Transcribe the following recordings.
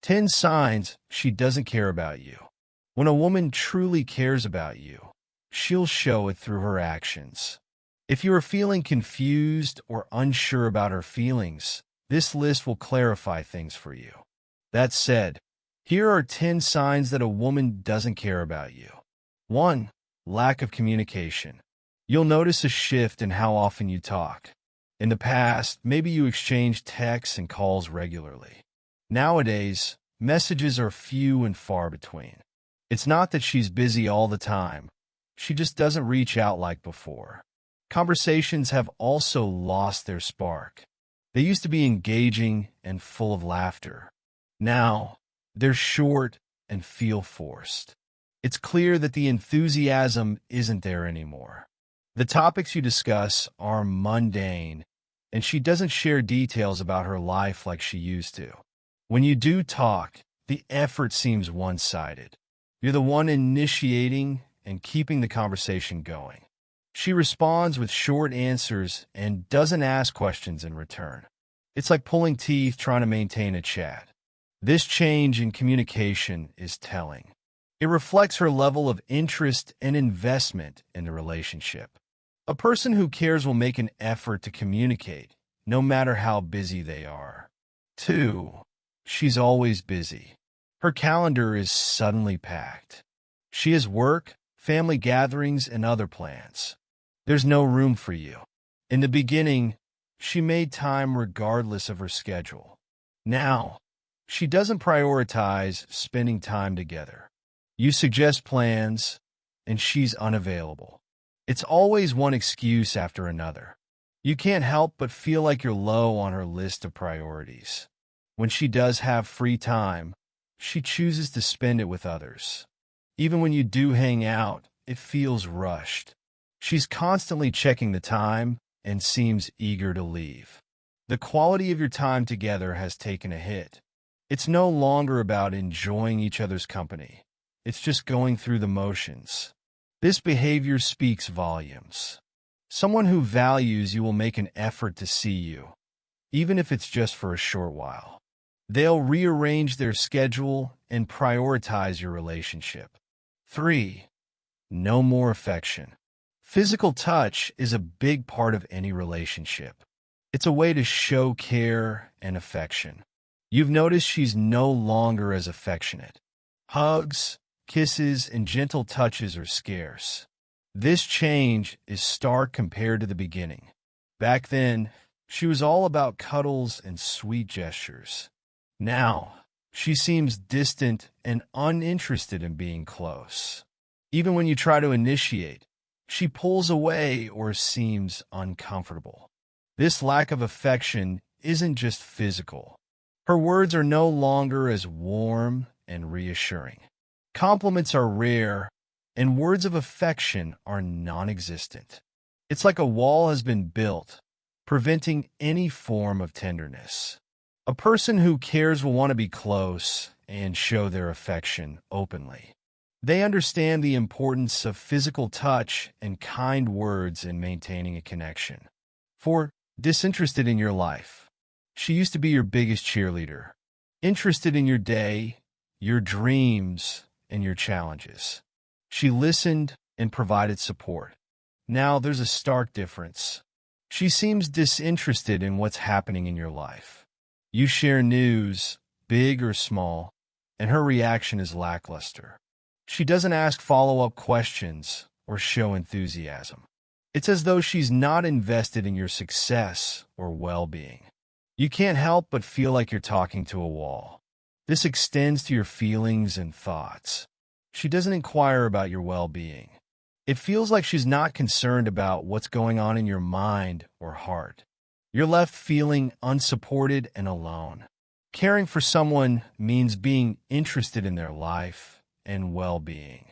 10 signs she doesn't care about you. When a woman truly cares about you, she'll show it through her actions. If you are feeling confused or unsure about her feelings, this list will clarify things for you. That said, here are 10 signs that a woman doesn't care about you. 1. Lack of communication. You'll notice a shift in how often you talk. In the past, maybe you exchanged texts and calls regularly. Nowadays, messages are few and far between. It's not that she's busy all the time. She just doesn't reach out like before. Conversations have also lost their spark. They used to be engaging and full of laughter. Now, they're short and feel forced. It's clear that the enthusiasm isn't there anymore. The topics you discuss are mundane, and she doesn't share details about her life like she used to. When you do talk, the effort seems one-sided. You're the one initiating and keeping the conversation going. She responds with short answers and doesn't ask questions in return. It's like pulling teeth trying to maintain a chat. This change in communication is telling. It reflects her level of interest and investment in the relationship. A person who cares will make an effort to communicate, no matter how busy they are. 2. She's always busy. Her calendar is suddenly packed. She has work, family gatherings, and other plans. There's no room for you. In the beginning, she made time regardless of her schedule. Now, she doesn't prioritize spending time together. You suggest plans, and she's unavailable. It's always one excuse after another. You can't help but feel like you're low on her list of priorities. When she does have free time, she chooses to spend it with others. Even when you do hang out, it feels rushed. She's constantly checking the time and seems eager to leave. The quality of your time together has taken a hit. It's no longer about enjoying each other's company. It's just going through the motions. This behavior speaks volumes. Someone who values you will make an effort to see you, even if it's just for a short while. They'll rearrange their schedule and prioritize your relationship. 3. No more affection. Physical touch is a big part of any relationship. It's a way to show care and affection. You've noticed she's no longer as affectionate. Hugs, kisses, and gentle touches are scarce. This change is stark compared to the beginning. Back then, she was all about cuddles and sweet gestures. Now, she seems distant and uninterested in being close. Even when you try to initiate, she pulls away or seems uncomfortable. This lack of affection isn't just physical. Her words are no longer as warm and reassuring. Compliments are rare, and words of affection are non-existent. It's like a wall has been built, preventing any form of tenderness. A person who cares will want to be close and show their affection openly. They understand the importance of physical touch and kind words in maintaining a connection. 4. Disinterested in your life. She used to be your biggest cheerleader, interested in your day, your dreams, and your challenges. She listened and provided support. Now there's a stark difference. She seems disinterested in what's happening in your life. You share news, big or small, and her reaction is lackluster. She doesn't ask follow-up questions or show enthusiasm. It's as though she's not invested in your success or well-being. You can't help but feel like you're talking to a wall. This extends to your feelings and thoughts. She doesn't inquire about your well-being. It feels like she's not concerned about what's going on in your mind or heart. You're left feeling unsupported and alone. Caring for someone means being interested in their life and well-being.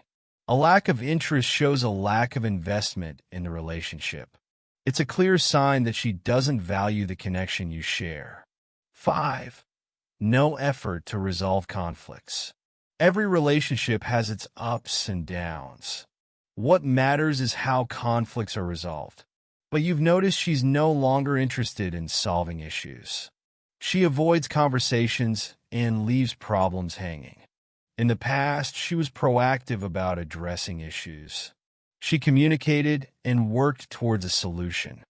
A lack of interest shows a lack of investment in the relationship. It's a clear sign that she doesn't value the connection you share. 5. No effort to resolve conflicts. Every relationship has its ups and downs. What matters is how conflicts are resolved. But you've noticed she's no longer interested in solving issues. She avoids conversations and leaves problems hanging. In the past, she was proactive about addressing issues. She communicated and worked towards a solution.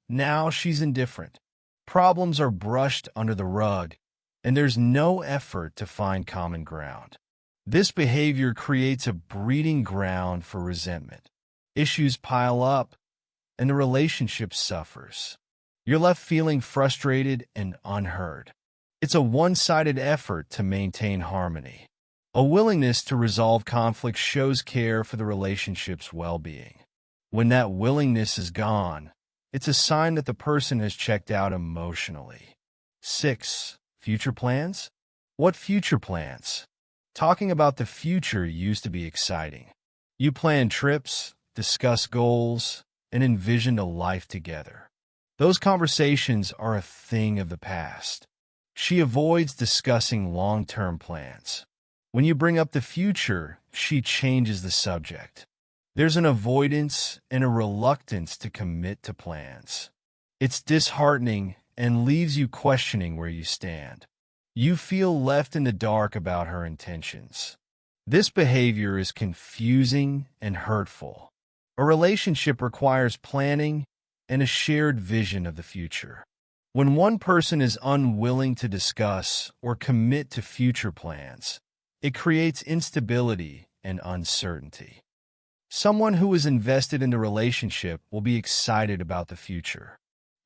Now she's indifferent. Problems are brushed under the rug, and there's no effort to find common ground. This behavior creates a breeding ground for resentment. Issues pile up, and the relationship suffers. You're left feeling frustrated and unheard. It's a one-sided effort to maintain harmony. A willingness to resolve conflict shows care for the relationship's well-being. When that willingness is gone, it's a sign that the person has checked out emotionally. 6. Future plans? What future plans? Talking about the future used to be exciting. You plan trips, discuss goals, and envision a life together. Those conversations are a thing of the past. She avoids discussing long-term plans. When you bring up the future, she changes the subject. There's an avoidance and a reluctance to commit to plans. It's disheartening and leaves you questioning where you stand. You feel left in the dark about her intentions. This behavior is confusing and hurtful. A relationship requires planning and a shared vision of the future. When one person is unwilling to discuss or commit to future plans, it creates instability and uncertainty. Someone who is invested in the relationship will be excited about the future.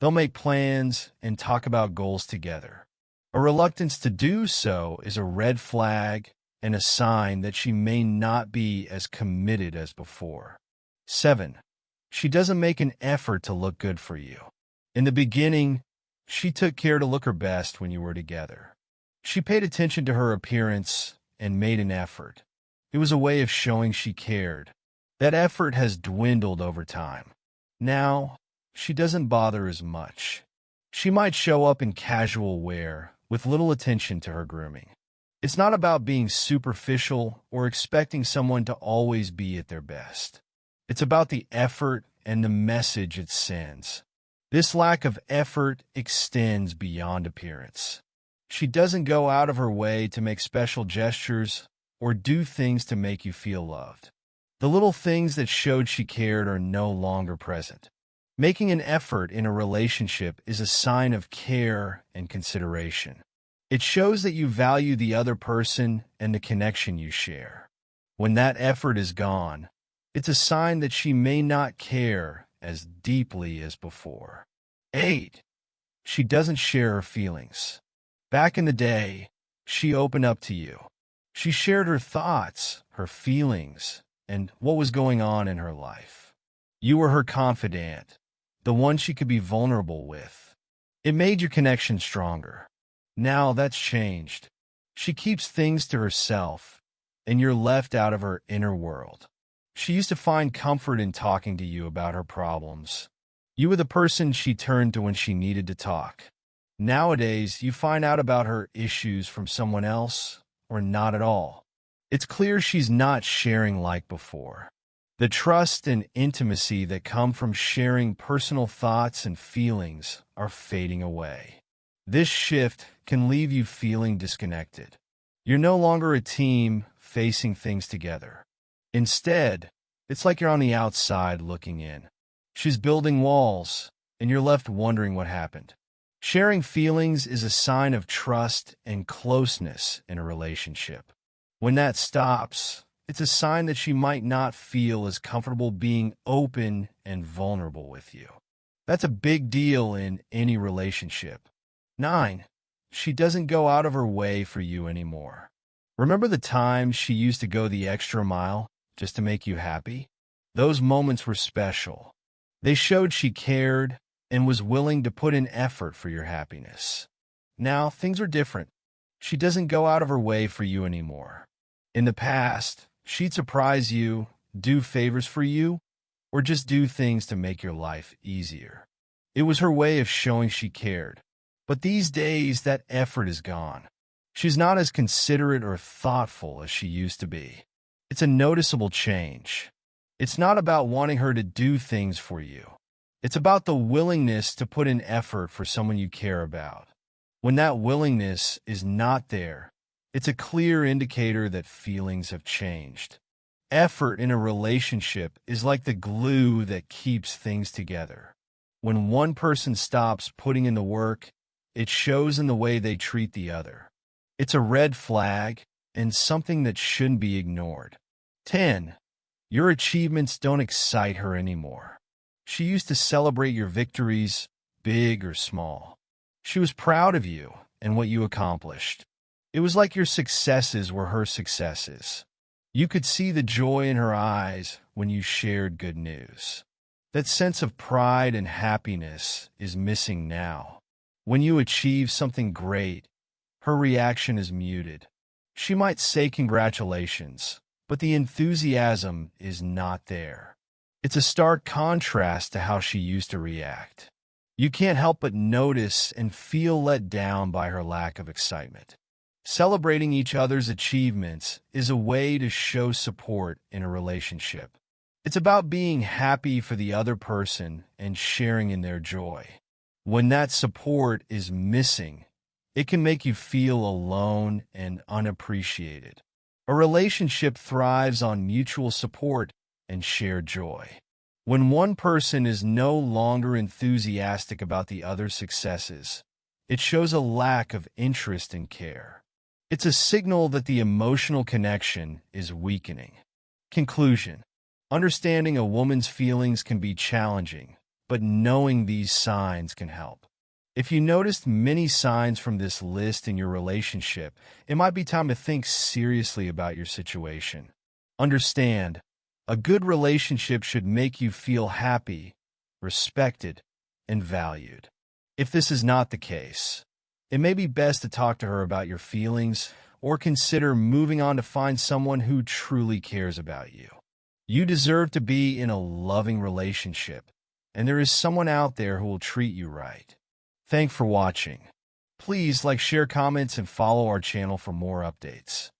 They'll make plans and talk about goals together. A reluctance to do so is a red flag and a sign that she may not be as committed as before. 7. She doesn't make an effort to look good for you. In the beginning, she took care to look her best when you were together. She paid attention to her appearance and made an effort. It was a way of showing she cared. That effort has dwindled over time. Now, she doesn't bother as much. She might show up in casual wear with little attention to her grooming. It's not about being superficial or expecting someone to always be at their best. It's about the effort and the message it sends. This lack of effort extends beyond appearance. She doesn't go out of her way to make special gestures or do things to make you feel loved. The little things that showed she cared are no longer present. Making an effort in a relationship is a sign of care and consideration. It shows that you value the other person and the connection you share. When that effort is gone, it's a sign that she may not care as deeply as before. 8. She doesn't share her feelings. Back in the day, she opened up to you. She shared her thoughts, her feelings, and what was going on in her life. You were her confidant, the one she could be vulnerable with. It made your connection stronger. Now that's changed. She keeps things to herself, and you're left out of her inner world. She used to find comfort in talking to you about her problems. You were the person she turned to when she needed to talk. Nowadays, you find out about her issues from someone else or not at all. It's clear she's not sharing like before. The trust and intimacy that come from sharing personal thoughts and feelings are fading away. This shift can leave you feeling disconnected. You're no longer a team facing things together. Instead, it's like you're on the outside looking in. She's building walls, and you're left wondering what happened. Sharing feelings is a sign of trust and closeness in a relationship. When that stops, it's a sign that she might not feel as comfortable being open and vulnerable with you. That's a big deal in any relationship. 9. She doesn't go out of her way for you anymore. Remember the times she used to go the extra mile just to make you happy? Those moments were special. They showed she cared and was willing to put in effort for your happiness. Now, things are different. She doesn't go out of her way for you anymore. In the past, she'd surprise you, do favors for you, or just do things to make your life easier. It was her way of showing she cared. But these days, that effort is gone. She's not as considerate or thoughtful as she used to be. It's a noticeable change. It's not about wanting her to do things for you. It's about the willingness to put in effort for someone you care about. When that willingness is not there, it's a clear indicator that feelings have changed. Effort in a relationship is like the glue that keeps things together. When one person stops putting in the work, it shows in the way they treat the other. It's a red flag and something that shouldn't be ignored. 10. Your achievements don't excite her anymore. She used to celebrate your victories, big or small. She was proud of you and what you accomplished. It was like your successes were her successes. You could see the joy in her eyes when you shared good news. That sense of pride and happiness is missing now. When you achieve something great, her reaction is muted. She might say congratulations, but the enthusiasm is not there. It's a stark contrast to how she used to react. You can't help but notice and feel let down by her lack of excitement. Celebrating each other's achievements is a way to show support in a relationship. It's about being happy for the other person and sharing in their joy. When that support is missing, it can make you feel alone and unappreciated. A relationship thrives on mutual support and shared joy. When one person is no longer enthusiastic about the other's successes, it shows a lack of interest and care. It's a signal that the emotional connection is weakening. Conclusion. Understanding a woman's feelings can be challenging, but knowing these signs can help. If you noticed many signs from this list in your relationship, it might be time to think seriously about your situation. Understand, a good relationship should make you feel happy, respected, and valued. If this is not the case, it may be best to talk to her about your feelings or consider moving on to find someone who truly cares about you. You deserve to be in a loving relationship, and there is someone out there who will treat you right. Thanks for watching. Please like, share, comments, and follow our channel for more updates.